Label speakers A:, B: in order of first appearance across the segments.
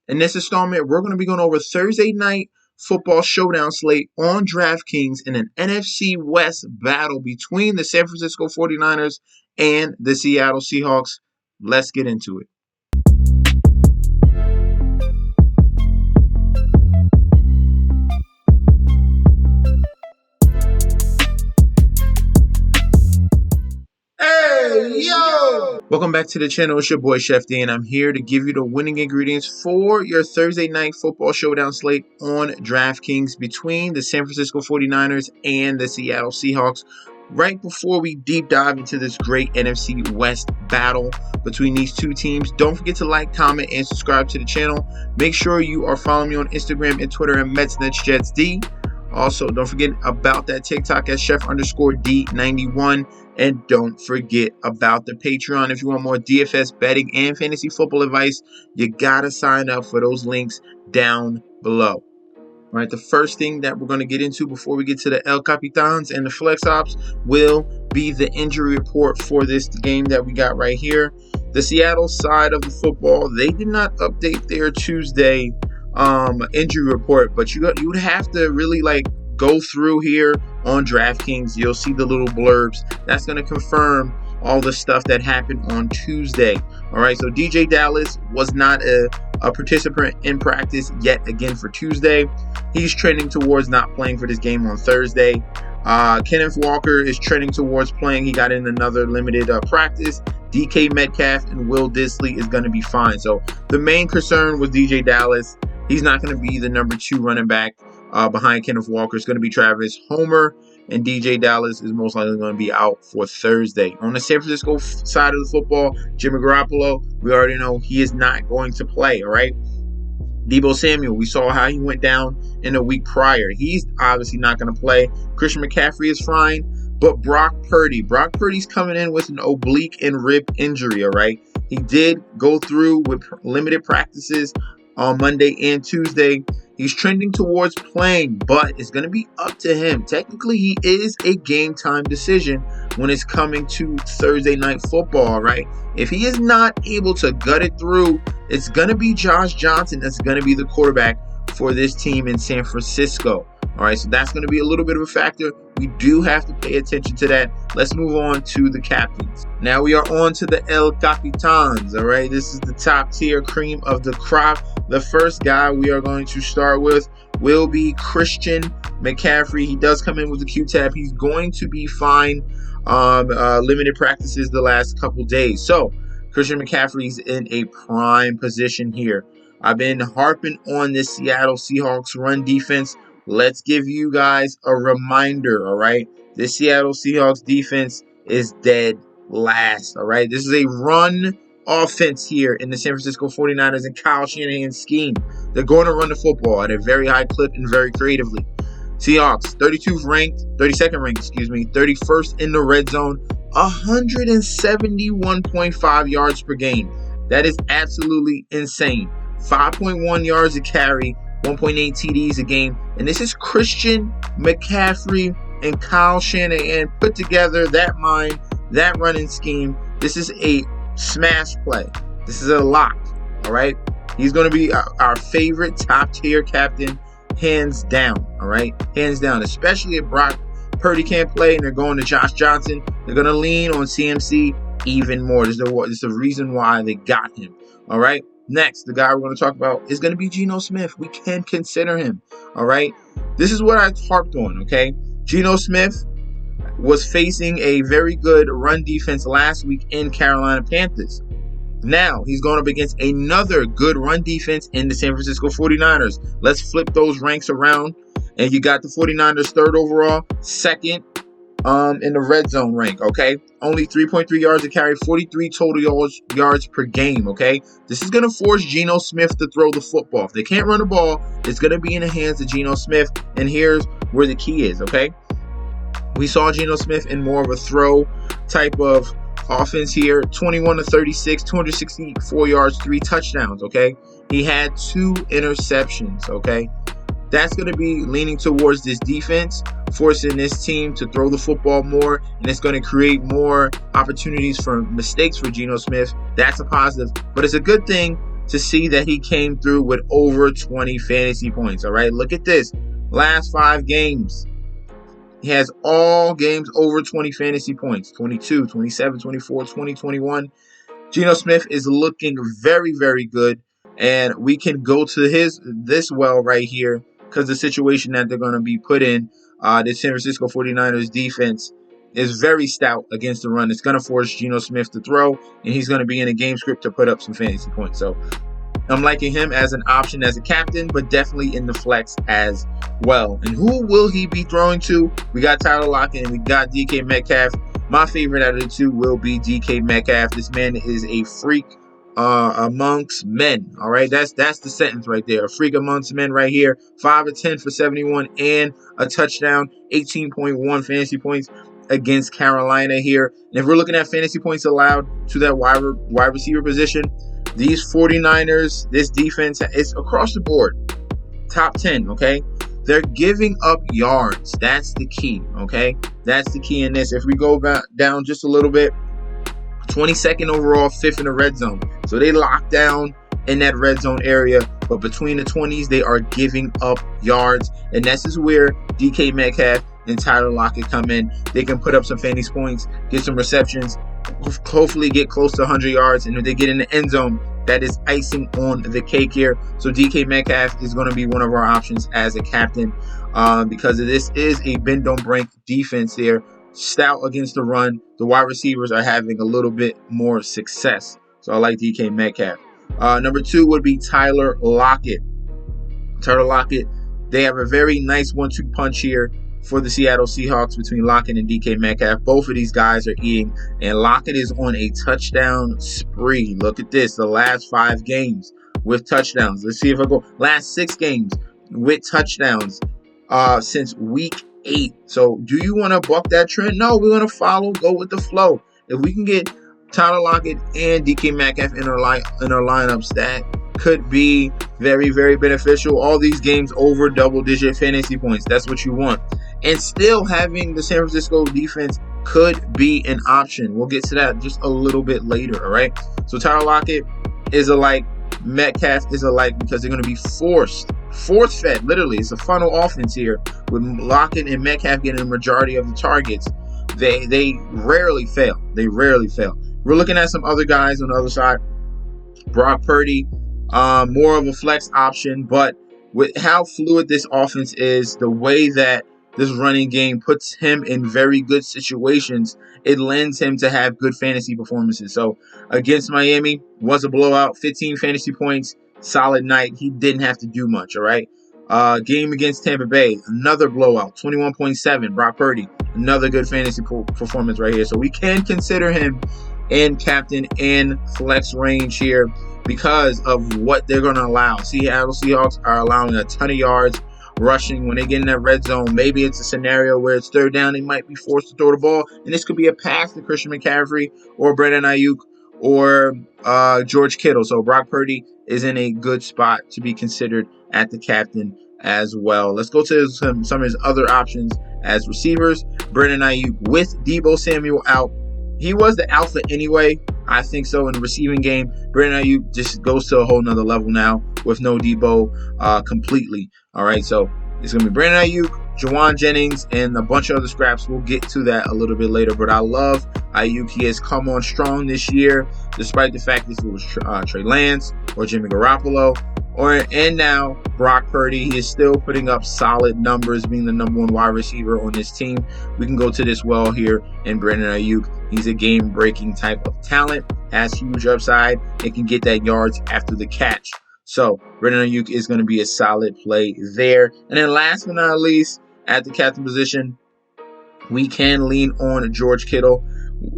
A: In this installment, we're going to be going over Thursday Night Football Showdown slate on DraftKings in an NFC West battle between the San Francisco 49ers and the Seattle Seahawks. Let's get into it. Hey, yo! Welcome back to the channel. It's your boy Chef D, and I'm here to give you the winning ingredients for your Thursday Night Football Showdown slate on DraftKings between the San Francisco 49ers and the Seattle Seahawks. Right before we deep dive into this great NFC West battle between these two teams, don't forget to like, comment, and subscribe to the channel. Make sure you are following me on Instagram and Twitter at MetsNetsJetsD. Also, don't forget about that TikTok at Chef_D91. And don't forget about the Patreon. If you want more DFS betting and fantasy football advice, you gotta sign up for those links down below. All right, the first thing that we're going to get into before we get to the El Capitans and the Flex Ops will be the injury report for this game that we got right here. The Seattle side of the football, they did not update their Tuesday injury report, but you would have to really go through here on DraftKings. You'll see the little blurbs. That's going to confirm all the stuff that happened on Tuesday. All right, so DJ Dallas was not a participant in practice yet again for Tuesday. He's trending towards not playing for this game on Thursday. Kenneth Walker is trending towards playing. He got in another limited practice. DK Metcalf and Will Dissly is going to be fine. So the main concern was DJ Dallas. He's not going to be the number 2 running back behind Kenneth Walker. It's going to be Travis Homer, and DJ Dallas is most likely going to be out for Thursday. On the San Francisco side of the football, Jimmy Garoppolo, we already know he is not going to play, all right? Deebo Samuel, we saw how he went down in the week prior. He's obviously not going to play. Christian McCaffrey is fine, but Brock Purdy's coming in with an oblique and rib injury, all right? He did go through with limited practices on Monday and Tuesday. He's trending towards playing, but it's going to be up to him. Technically, he is a game time decision when it's coming to Thursday Night Football, right? If he is not able to gut it through, it's going to be Josh Johnson that's going to be the quarterback for this team in San Francisco. All right, so that's going to be a little bit of a factor. We do have to pay attention to that. Let's move on to the captains. Now we are on to the El Capitans, all right? This is the top tier cream of the crop. The first guy we are going to start with will be Christian McCaffrey. He does come in with a Q-tap. He's going to be fine. Limited practices the last couple days. So Christian McCaffrey's in a prime position here. I've been harping on this Seattle Seahawks run defense. Let's give you guys a reminder, all right? This Seattle Seahawks defense is dead last, all right? This is a run offense here in the San Francisco 49ers and Kyle Shanahan's scheme. They're going to run the football at a very high clip and very creatively. Seahawks, 32nd ranked, 31st in the red zone, 171.5 yards per game. That is absolutely insane. 5.1 yards a carry, 1.8 TDs a game. And this is Christian McCaffrey and Kyle Shanahan put together, that mind, that running scheme. This is a smash play. This is a lock, all right? He's going to be our favorite top-tier captain, hands down, all right? Hands down, especially if Brock Purdy can't play and they're going to Josh Johnson. They're going to lean on CMC even more. This is the reason why they got him, all right? Next, the guy we're going to talk about is going to be Geno Smith. We can consider him, all right? This is what I harped on, okay? Geno Smith was facing a very good run defense last week in Carolina Panthers. Now, he's going up against another good run defense in the San Francisco 49ers. Let's flip those ranks around. And you got the 49ers 3rd overall, 2nd in the red zone rank, okay? Only 3.3 yards a carry, 43 total yards per game, okay? This is going to force Geno Smith to throw the football. If they can't run the ball, it's going to be in the hands of Geno Smith. And here's where the key is, okay? We saw Geno Smith in more of a throw type of offense here. 21 to 36, 264 yards, 3 touchdowns, okay? He had 2 interceptions, okay? That's going to be leaning towards this defense, forcing this team to throw the football more, and it's going to create more opportunities for mistakes for Geno Smith. That's a positive, but it's a good thing to see that he came through with over 20 fantasy points. All right, look at this. Last 5 games, he has all games over 20 fantasy points. 22, 27, 24, 20, 21. Geno Smith is looking very, very good. And we can go to this well right here because the situation that they're going to be put in, the San Francisco 49ers defense is very stout against the run. It's going to force Geno Smith to throw, and he's going to be in a game script to put up some fantasy points. So I'm liking him as an option as a captain, but definitely in the flex as well. And who will he be throwing to? We got Tyler Lockett and we got DK Metcalf. My favorite out of the two will be DK Metcalf. This man is a freak amongst men. All right, that's the sentence right there. A freak amongst men right here. 5 of 10 for 71 and a touchdown. 18.1 fantasy points against Carolina here. And if we're looking at fantasy points allowed to that wide receiver position, these 49ers, this defense is across the board top 10, okay? They're giving up yards. That's the key, okay? That's the key in this. If we go down just a little bit, 22nd overall, 5th in the red zone. So they lock down in that red zone area, but between the 20s, they are giving up yards. And this is where DK Metcalf and Tyler Lockett come in. They can put up some fantasy points, get some receptions, hopefully get close to 100 yards. And if they get in the end zone, that is icing on the cake here. So DK Metcalf is going to be one of our options as a captain because this is a bend don't break defense here. Stout against the run. The wide receivers are having a little bit more success. So I like DK Metcalf. Number 2 would be Tyler Lockett. Tyler Lockett, they have a very nice 1-2 punch here for the Seattle Seahawks between Lockett and DK Metcalf. Both of these guys are eating, and Lockett is on a touchdown spree. Look at this, the last 5 games with touchdowns. Let's see if I go last 6 games with touchdowns since week 8. So do you want to buck that trend? No, we're going to go with the flow. If we can get Tyler Lockett and DK Metcalf in our lineups, that could be very, very beneficial. All these games over double-digit fantasy points. That's what you want. And still having the San Francisco defense could be an option. We'll get to that just a little bit later, all right? So Tyler Lockett is a like. Metcalf is a like because they're going to be force-fed. Literally, it's a funnel offense here with Lockett and Metcalf getting the majority of the targets. They rarely fail. We're looking at some other guys on the other side. Brock Purdy, more of a flex option, but with how fluid this offense is, the way that this running game puts him in very good situations, it lends him to have good fantasy performances. So against Miami, was a blowout, 15 fantasy points, solid night. He didn't have to do much, all right? Game against Tampa Bay, another blowout, 21.7, Brock Purdy, another good fantasy performance right here. So we can consider him in captain and flex range here because of what they're going to allow. Seattle Seahawks are allowing a ton of yards rushing when they get in that red zone. Maybe it's a scenario where it's 3rd down. They might be forced to throw the ball, and this could be a pass to Christian McCaffrey or Brandon Ayuk or George Kittle. So Brock Purdy is in a good spot to be considered at the captain as well. Let's go to some of his other options as receivers. Brandon Ayuk with Deebo Samuel out. He was the alpha anyway. I think so in the receiving game. Brandon Ayuk just goes to a whole nother level now with no Deebo completely. All right, so it's going to be Brandon Ayuk, Juwan Jennings, and a bunch of other scraps. We'll get to that a little bit later, but I love Ayuk. He has come on strong this year, despite the fact that it was Trey Lance or Jimmy Garoppolo, and now Brock Purdy. He is still putting up solid numbers, being the number 1 wide receiver on this team. We can go to this well here in Brandon Ayuk. He's a game-breaking type of talent, has huge upside, and can get that yards after the catch. So Brandon Ayuk is going to be a solid play there. And then last but not least, at the captain position, we can lean on George Kittle.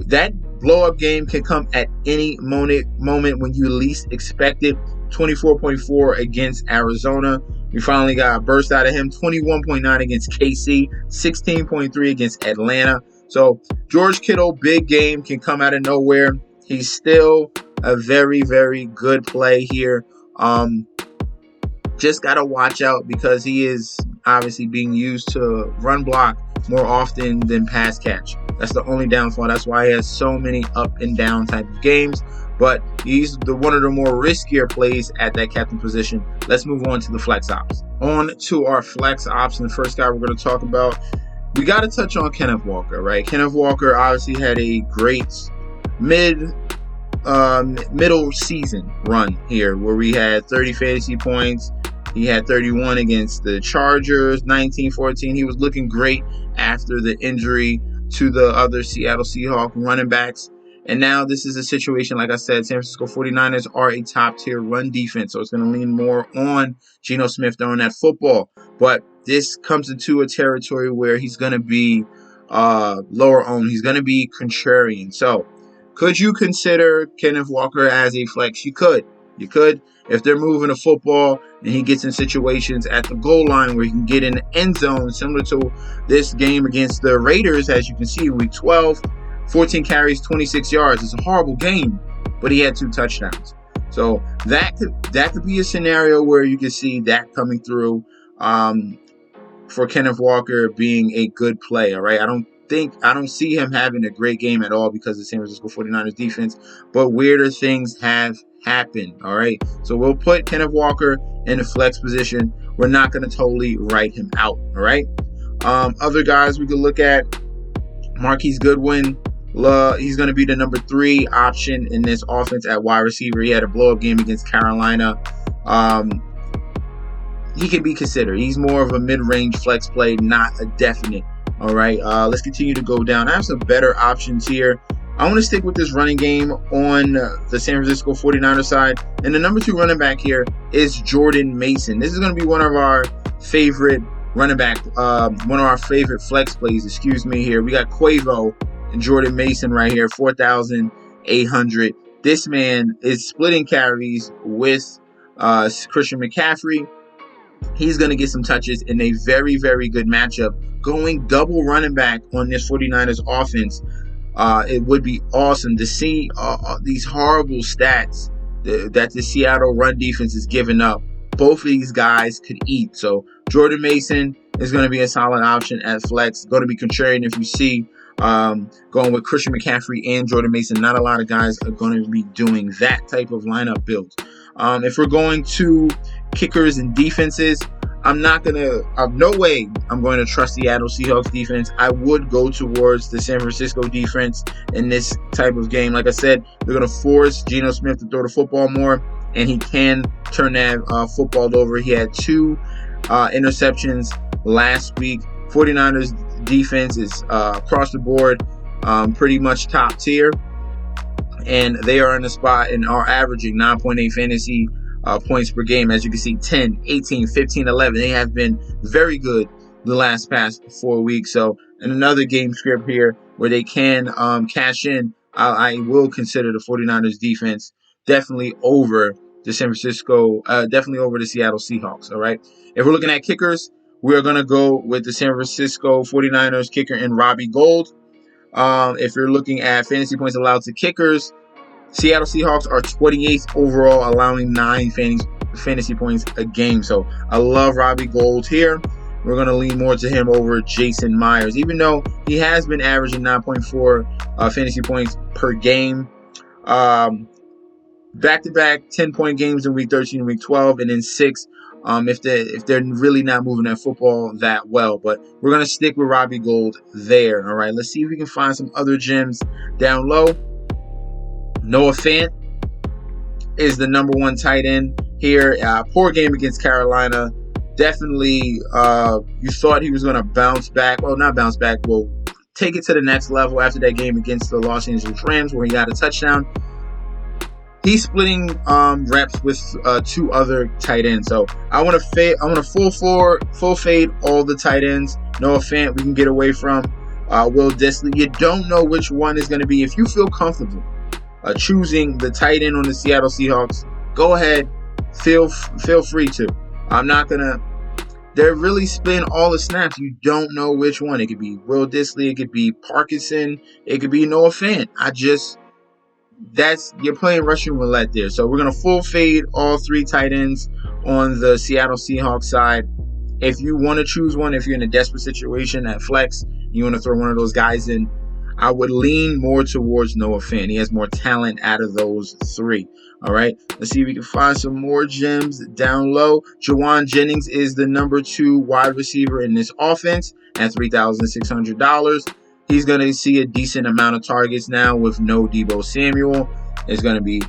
A: That blow-up game can come at any moment when you least expect it. 24.4 against Arizona. We finally got a burst out of him. 21.9 against KC. 16.3 against Atlanta. So George Kittle, big game, can come out of nowhere. He's still a very, very good play here. Just got to watch out because he is obviously being used to run block more often than pass catch. That's the only downfall. That's why he has so many up and down type of games. but he's one of the more riskier plays at that captain position. Let's move on to the flex ops. On to our flex ops, and the first guy we're going to talk about, we got to touch on Kenneth Walker, right? Kenneth Walker obviously had a great middle season run here where we had 30 fantasy points. He had 31 against the Chargers, 19-14. He was looking great after the injury to the other Seattle Seahawks running backs. And now this is a situation, like I said, San Francisco 49ers are a top-tier run defense, so it's going to lean more on Geno Smith throwing that football. But this comes into a territory where he's going to be lower owned. He's going to be contrarian. So could you consider Kenneth Walker as a flex? You could. You could. If they're moving the football and he gets in situations at the goal line where he can get in the end zone, similar to this game against the Raiders, as you can see, week 12, 14 carries, 26 yards. It's a horrible game, but he had 2 touchdowns. So that could be a scenario where you can see that coming through for Kenneth Walker being a good play. All right, I don't see him having a great game at all because of the San Francisco 49ers defense, but weirder things have happened. All right, so we'll put Kenneth Walker in the flex position. We're not going to totally write him out. All right, other guys we could look at, Marquise Goodwin. He's going to be the number 3 option in this offense at wide receiver. He had a blow-up game against Carolina. He can be considered. He's more of a mid-range flex play, not a definite. All right, let's continue to go down. I have some better options here. I want to stick with this running game on the San Francisco 49ers side. And the number 2 running back here is Jordan Mason. This is going to be one of our favorite running back, one of our favorite flex plays, here. We got Quavo and Jordan Mason right here, 4,800. This man is splitting carries with Christian McCaffrey. He's going to get some touches in a very, very good matchup. Going double running back on this 49ers offense, it would be awesome to see these horrible stats that the Seattle run defense is giving up. Both of these guys could eat. So Jordan Mason is going to be a solid option at flex. Going to be contrarian if you see going with Christian McCaffrey and Jordan Mason. Not a lot of guys are going to be doing that type of lineup build. If we're going to kickers and defenses, no way I'm going to trust the Seattle Seahawks defense. I would go towards the San Francisco defense in this type of game. Like I said, they're going to force Geno Smith to throw the football more, and he can turn that football over. He had 2 interceptions last week. 49ers defense is across the board pretty much top tier, and they are in the spot and are averaging 9.8 fantasy points per game. As you can see, 10, 18, 15, 11. They have been very good the past 4 weeks. So in another game script here where they can cash in, I will consider the 49ers defense definitely over the definitely over the Seattle Seahawks. All right. If we're looking at kickers, we're going to go with the San Francisco 49ers kicker in Robbie Gould. If you're looking at fantasy points allowed to kickers, Seattle Seahawks are 28th overall, allowing 9 fantasy points a game. So I love Robbie Gould here. We're going to lean more to him over Jason Myers, even though he has been averaging 9.4 fantasy points per game. Back-to-back 10-point games in week 13 and week 12, and then 6 if they're really not moving that football that well. But we're going to stick with Robbie Gould there. All right, let's see if we can find some other gems down low. Noah Fant is the number 1 tight end here. Poor game against Carolina. Definitely, you thought he was going to bounce back. Well, not bounce back. Well, take it to the next level after that game against the Los Angeles Rams where he got a touchdown. He's splitting reps with 2 other tight ends. So I want to full fade all the tight ends. Noah Fant we can get away from. Will Dissly. You don't know which one is going to be. If you feel comfortable choosing the tight end on the Seattle Seahawks, go ahead. Feel free to. I'm not going to. They're really splitting all the snaps. You don't know which one. It could be Will Dissly. It could be Parkinson. It could be Noah Fant. You're playing Russian roulette there. So we're going to full fade all 3 tight ends on the Seattle Seahawks side. If you want to choose one, if you're in a desperate situation at flex, you want to throw one of those guys in, I would lean more towards Noah Fant. He has more talent out of those three. All right, let's see if we can find some more gems down low. Jawan Jennings is the number 2 wide receiver in this offense at $3,600. He's going to see a decent amount of targets now with no Deebo Samuel. It's going to be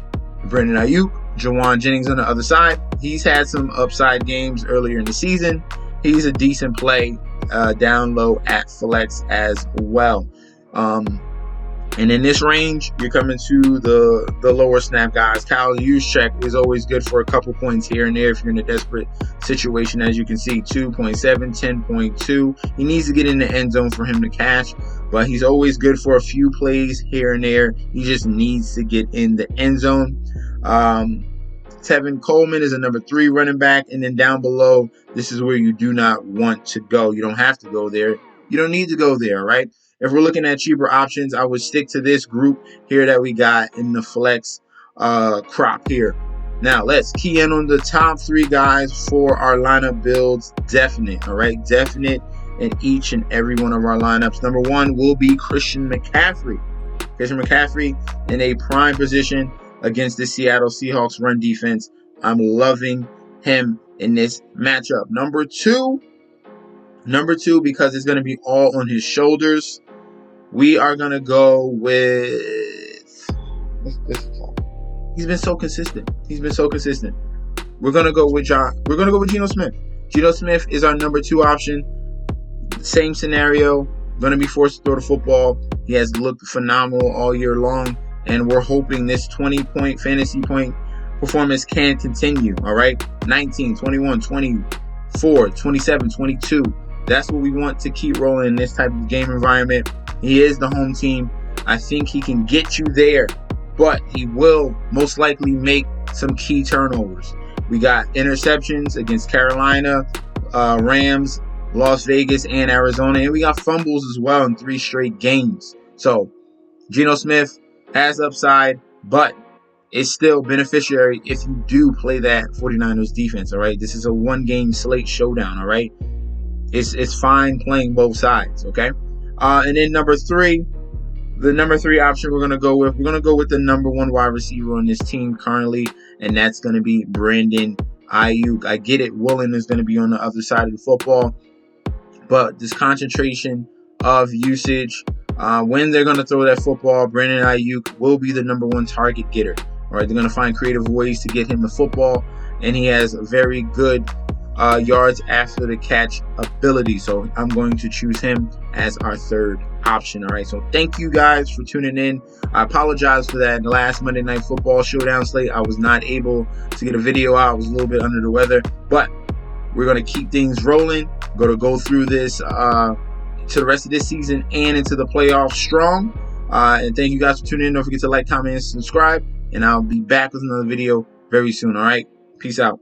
A: Brandon Ayuk, Jawan Jennings on the other side. He's had some upside games earlier in the season. He's a decent play down low at flex as well. And in this range, you're coming to the lower snap guys. Kyle Juszczyk is always good for a couple points here and there if you're in a desperate situation. As you can see, 2.7, 10.2. He needs to get in the end zone for him to cash, but he's always good for a few plays here and there. He just needs to get in the end zone. Tevin Coleman is a number 3 running back. And then down below, this is where you do not want to go. You don't have to go there. You don't need to go there, right? If we're looking at cheaper options, I would stick to this group here that we got in the flex crop here. Now, let's key in on the top 3 guys for our lineup builds. Definite, all right? Definite in each and every one of our lineups. Number 1 will be Christian McCaffrey. Christian McCaffrey in a prime position against the Seattle Seahawks run defense. I'm loving him in this matchup. Number two, because it's going to be all on his shoulders, we are going to go with... He's been so consistent. We're going to go with Geno Smith. Geno Smith is our number 2 option. Same scenario. Going to be forced to throw the football. He has looked phenomenal all year long, and we're hoping this 20-point fantasy point performance can continue. All right, 19, 21, 24, 27, 22. That's what we want to keep rolling in this type of game environment. He is the home team. I think he can get you there, but he will most likely make some key turnovers. We got interceptions against Carolina, Rams, Las Vegas, and Arizona, and we got fumbles as well in 3 straight games. So Geno Smith has upside, but it's still beneficiary if you do play that 49ers defense, all right? This is a 1-game slate showdown, all right? It's fine playing both sides, okay? And then number 3, the number 3 option we're going to go with the number 1 wide receiver on this team currently, and that's going to be Brandon Ayuk. I get it, Woolen is going to be on the other side of the football, but this concentration of usage, when they're going to throw that football, Brandon Ayuk will be the number 1 target getter. All right, they're going to find creative ways to get him the football, and he has very good yards after the catch ability. So I'm going to choose him as our 3rd option. All right, so thank you guys for tuning in. I apologize for that last Monday Night Football showdown slate. I was not able to get a video out. I was a little bit under the weather, but we're going to keep things rolling. Going to go through this to the rest of this season and into the playoffs strong. And thank you guys for tuning in. Don't forget to like, comment, and subscribe. And I'll be back with another video very soon. All right, peace out.